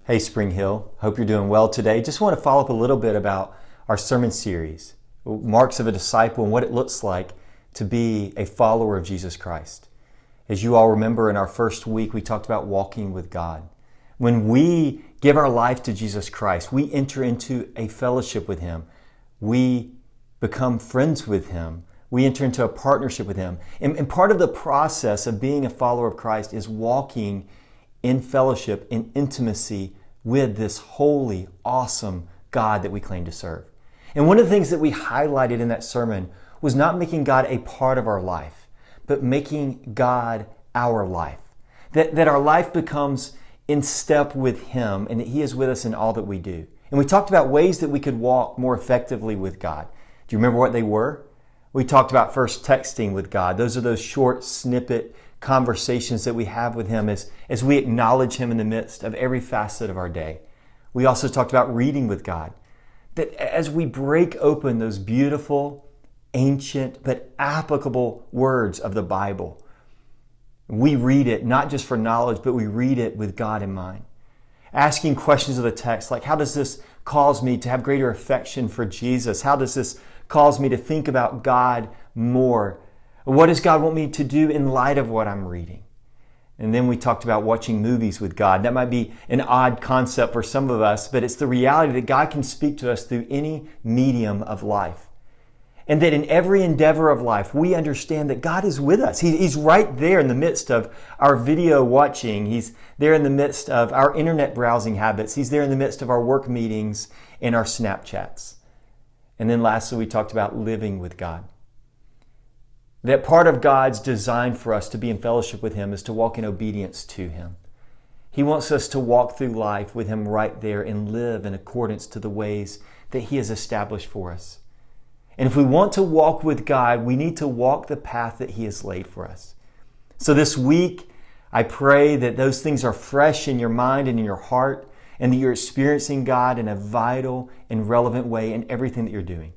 Hey Spring Hill, hope you're doing well today. Just want to follow up a little bit about our sermon series, Marks of a Disciple, and what it looks like to be a follower of Jesus Christ. As you all remember, in our first week, we talked about walking with God. When we give our life to Jesus Christ, we enter into a fellowship with Him. We become friends with Him. We enter into a partnership with Him. And part of the process of being a follower of Christ is walking in fellowship, in intimacy with this holy, awesome God that we claim to serve. And one of the things that we highlighted in that sermon was not making God a part of our life, but making God our life. That our life becomes in step with Him and that He is with us in all that we do. And we talked about ways that we could walk more effectively with God. Do you remember what they were? We talked about first texting with God. Those are those short snippet conversations that we have with Him as we acknowledge Him in the midst of every facet of our day. We also talked about reading with God. That as we break open those beautiful, ancient, but applicable words of the Bible, we read it not just for knowledge, but we read it with God in mind. Asking questions of the text like, how does this cause me to have greater affection for Jesus? How does this cause me to think about God more? What does God want me to do in light of what I'm reading? And then we talked about watching movies with God. That might be an odd concept for some of us, but it's the reality that God can speak to us through any medium of life. And that in every endeavor of life, we understand that God is with us. He's right there in the midst of our video watching. He's there in the midst of our internet browsing habits. He's there in the midst of our work meetings and our Snapchats. And then lastly, we talked about living with God. That part of God's design for us to be in fellowship with Him is to walk in obedience to Him. He wants us to walk through life with Him right there and live in accordance to the ways that He has established for us. And if we want to walk with God, we need to walk the path that He has laid for us. So this week, I pray that those things are fresh in your mind and in your heart, and that you're experiencing God in a vital and relevant way in everything that you're doing.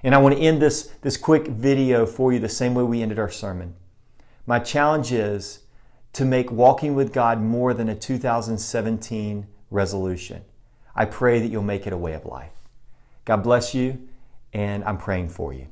And I want to end this quick video for you the same way we ended our sermon. My challenge is to make walking with God more than a 2017 resolution. I pray that you'll make it a way of life. God bless you, and I'm praying for you.